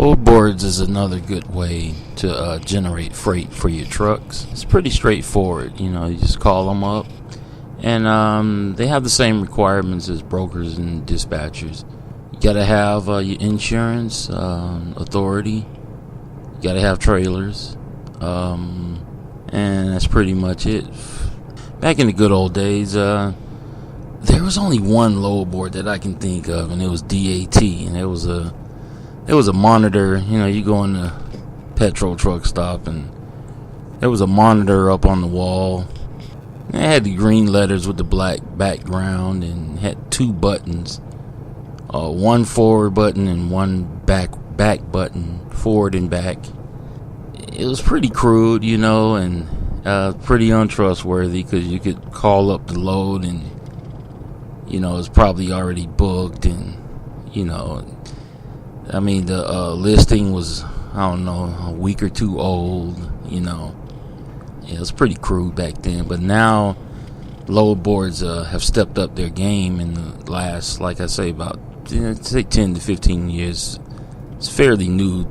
Boards is another good way to generate freight for your trucks. It's pretty straightforward. You just call them up, and they have the same requirements as brokers and dispatchers. You gotta have your insurance authority. You gotta have trailers, and that's pretty much it. Back in the good old days, there was only one load board that I can think of, and it was DAT, and it was a monitor. You go in the petrol truck stop, and there was a monitor up on the wall. It had the green letters with the black background, and had two buttons, one forward button and one back button, forward and back. It was pretty crude, and pretty untrustworthy, because you could call up the load, and it's probably already booked, and the listing was, I don't know, a week or two old. It was pretty crude back then. But now, load boards have stepped up their game in the last, like I say, about 10 to 15 years. It's fairly new.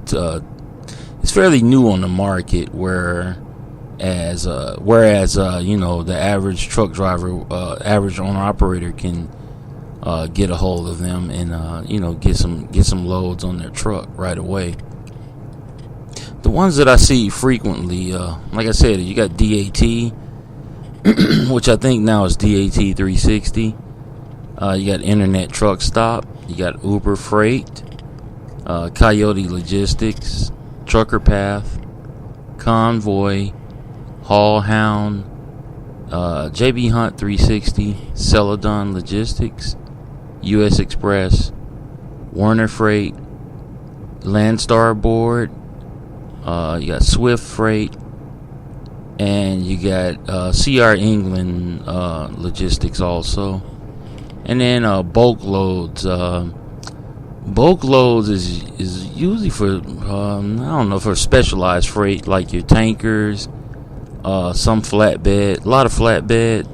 It's fairly new on the market, whereas the average truck driver, average owner operator can get a hold of them and get some loads on their truck right away. The ones that I see frequently, like I said, you got DAT, which I think now is DAT 360. You got Internet Truck Stop. You got Uber Freight, Coyote Logistics, Trucker Path, Convoy, Haul Hound, JB Hunt 360, Celadon Logistics, US Express, Werner Freight, Landstar Board. You got Swift Freight, and you got CR England Logistics also. And then bulk loads. Bulk loads is usually for for specialized freight, like your tankers, some flatbed, a lot of flatbed.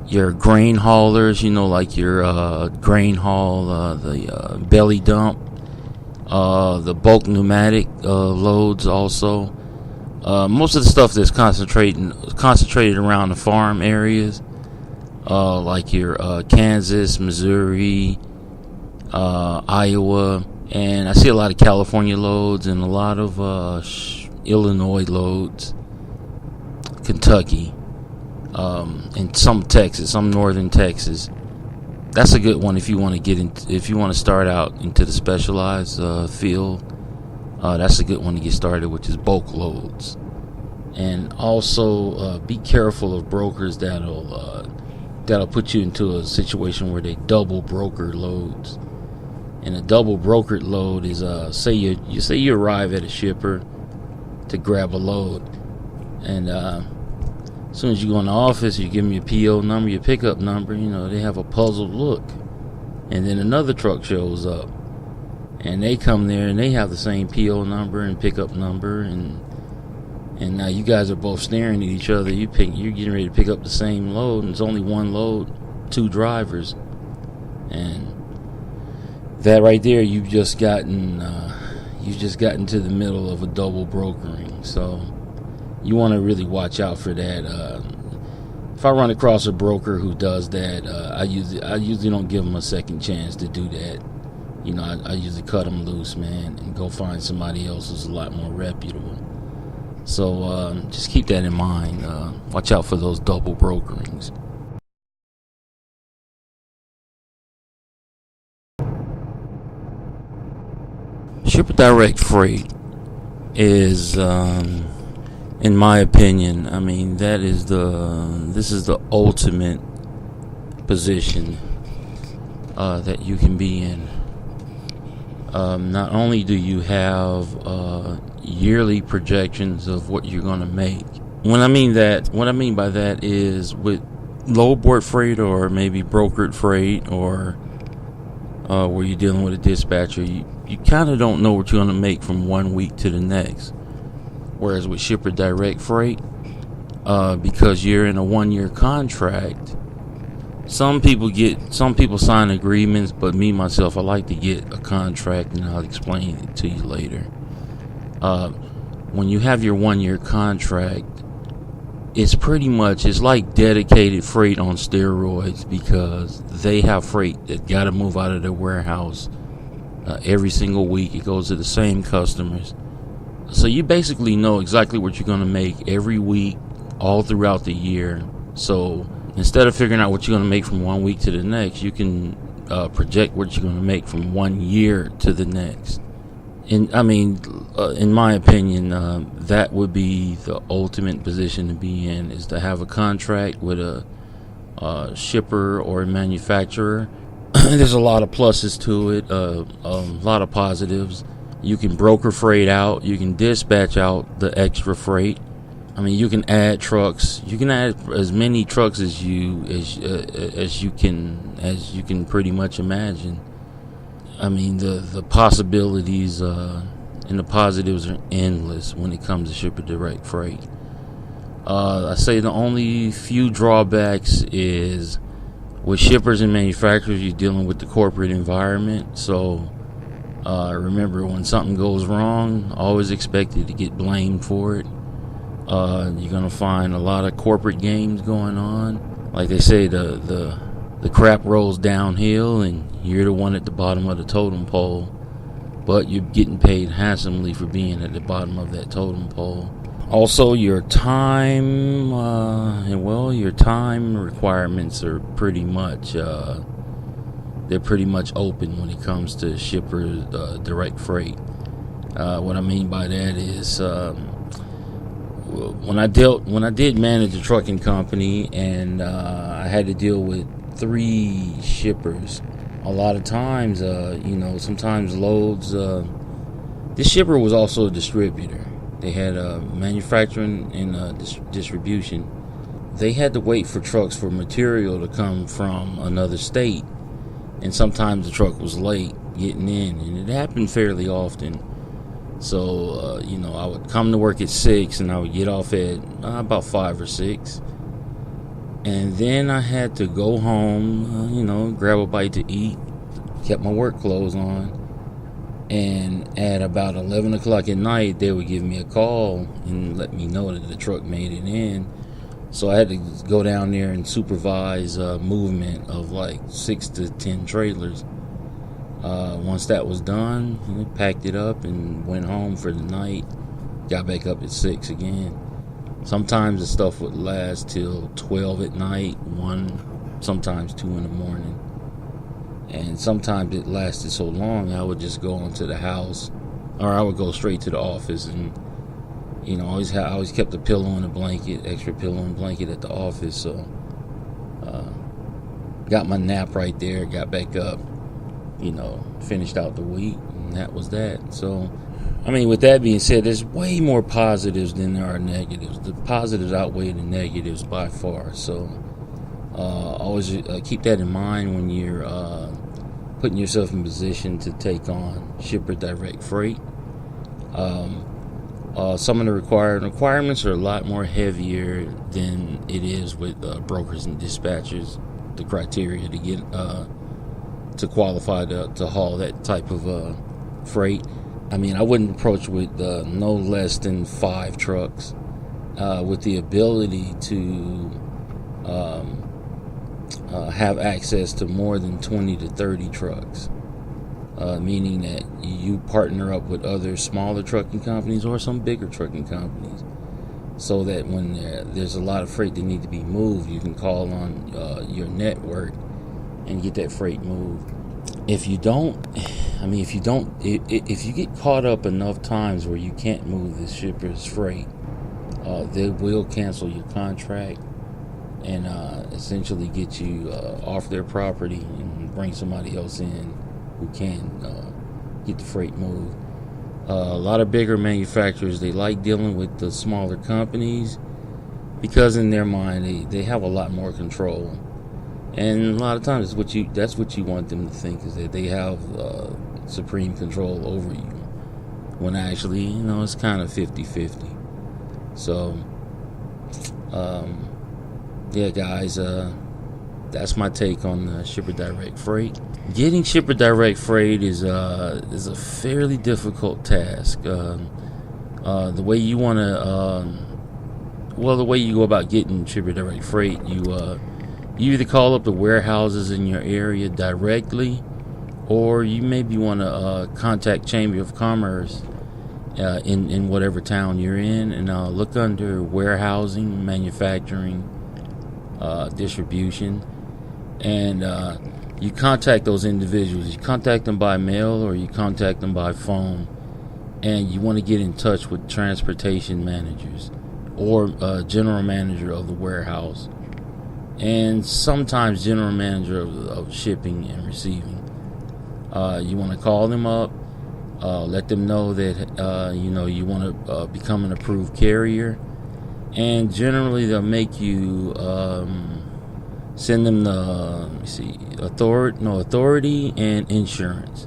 Your grain haulers, like your grain haul, the belly dump, the bulk pneumatic loads also. Most of the stuff that's concentrated around the farm areas, like your Kansas, Missouri, Iowa, and I see a lot of California loads and a lot of Illinois loads, Kentucky, and some Texas, some northern Texas. That's a good one if you want to start out into the specialized field. That's a good one to get started, which is bulk loads. And also be careful of brokers that'll put you into a situation where they double broker loads. And a double brokered load is say you arrive at a shipper to grab a load, and as soon as you go in the office, you give them your PO number, your pickup number. They have a puzzled look, and then another truck shows up, and they come there and they have the same PO number and pickup number, and now you guys are both staring at each other. You're getting ready to pick up the same load, and it's only one load, two drivers, and that right there, you've just gotten to the middle of a double brokering. So you want to really watch out for that. If I run across a broker who does that, I usually don't give them a second chance to do that. I usually cut them loose, man, and go find somebody else who's a lot more reputable. So just keep that in mind. Watch out for those double brokerings. Shipper Direct Freight is, in my opinion, this is the ultimate position that you can be in. Not only do you have yearly projections of what you're going to make. What I mean by that is with low board freight or maybe brokered freight or where you're dealing with a dispatcher, you kind of don't know what you're going to make from 1 week to the next. Whereas with Shipper Direct Freight, because you're in a 1-year contract, Some people sign agreements, but me myself, I like to get a contract, and I'll explain it to you later. When you have your 1-year contract, it's like dedicated freight on steroids, because they have freight that got to move out of their warehouse every single week. It goes to the same customers. So you basically know exactly what you're going to make every week, all throughout the year. So instead of figuring out what you're going to make from 1 week to the next, you can project what you're going to make from 1 year to the next. And I mean, in my opinion, that would be the ultimate position to be in, is to have a contract with a shipper or a manufacturer. There's a lot of pluses to it, a lot of positives. You can broker freight out. You can dispatch out the extra freight. I mean, you can add trucks. You can add as many trucks as you can pretty much imagine. I mean, the possibilities and the positives are endless when it comes to shipper direct freight. I say the only few drawbacks is with shippers and manufacturers, you're dealing with the corporate environment. So remember, when something goes wrong, always expect it to get blamed for it. You're gonna find a lot of corporate games going on. Like they say, the crap rolls downhill, and you're the one at the bottom of the totem pole, but you're getting paid handsomely for being at the bottom of that totem pole. Also, your time, your time requirements are pretty much open when it comes to shipper direct freight. What I mean by that is, when I did manage a trucking company, and I had to deal with 3 shippers. A lot of times, sometimes loads. This shipper was also a distributor. They had manufacturing and distribution. They had to wait for trucks for material to come from another state, and sometimes the truck was late getting in, and it happened fairly often. So, I would come to work at 6, and I would get off at about 5 or 6. And then I had to go home, grab a bite to eat, kept my work clothes on. And at about 11 o'clock at night, they would give me a call and let me know that the truck made it in. So I had to go down there and supervise movement of like 6 to 10 trailers. Once that was done, I packed it up and went home for the night. Got back up at 6 again. Sometimes the stuff would last till 12 at night, 1, sometimes 2 in the morning. And sometimes it lasted so long, I would just go into the house, or I would go straight to the office, and I always kept a pillow and a blanket, extra pillow and blanket at the office. So got my nap right there, got back up, finished out the week, and that was that. So, I mean, with that being said, there's way more positives than there are negatives. The positives outweigh the negatives by far. So always keep that in mind when you're putting yourself in position to take on shipper direct freight. Some of the requirements are a lot more heavier than it is with brokers and dispatchers. The criteria to get to qualify to haul that type of freight. I mean, I wouldn't approach with no less than 5 trucks, with the ability to have access to more than 20 to 30 trucks, meaning that you partner up with other smaller trucking companies or some bigger trucking companies, so that when there's a lot of freight that need to be moved, you can call on your network and get that freight moved. If you get caught up enough times where you can't move the shipper's freight, they will cancel your contract and essentially get you off their property and bring somebody else in who can get the freight moved. A lot of bigger manufacturers, they like dealing with the smaller companies because in their mind they have a lot more control. And a lot of times that's what you want them to think, is that they have supreme control over you, when actually, it's kind of 50-50. So, yeah, guys, that's my take on Shipper Direct Freight. Getting Shipper Direct Freight is a fairly difficult task. The way you want to, the way you go about getting Shipper Direct Freight, you either call up the warehouses in your area directly, or you maybe want to contact Chamber of Commerce in whatever town you're in, and look under warehousing, manufacturing, distribution, and you contact those individuals. You contact them by mail or you contact them by phone, and you want to get in touch with transportation managers or general manager of the warehouse, and sometimes general manager of shipping and receiving. You want to call them up, let them know that you want to become an approved carrier, and generally they'll make you send them the authority and insurance.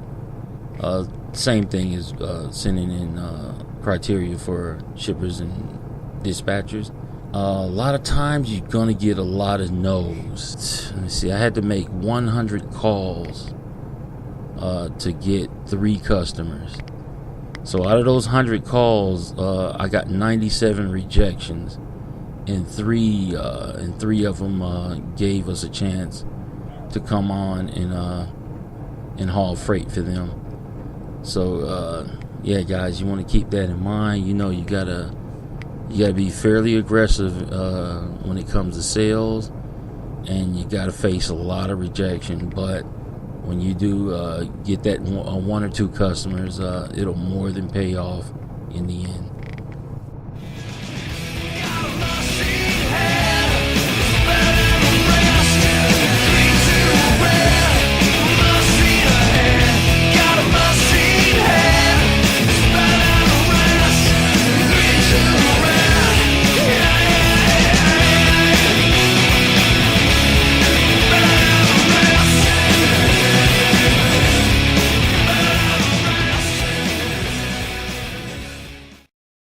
Same thing as sending in criteria for shippers and dispatchers. A lot of times you're gonna get a lot of no's. Let me see. I had to make 100 calls to get 3 customers. So out of those 100 calls, I got 97 rejections, and three of them gave us a chance to come on and haul freight for them. So yeah, guys, you want to keep that in mind. You gotta be fairly aggressive when it comes to sales, and you gotta face a lot of rejection. But when you do get that 1 or 2 customers, it'll more than pay off in the end.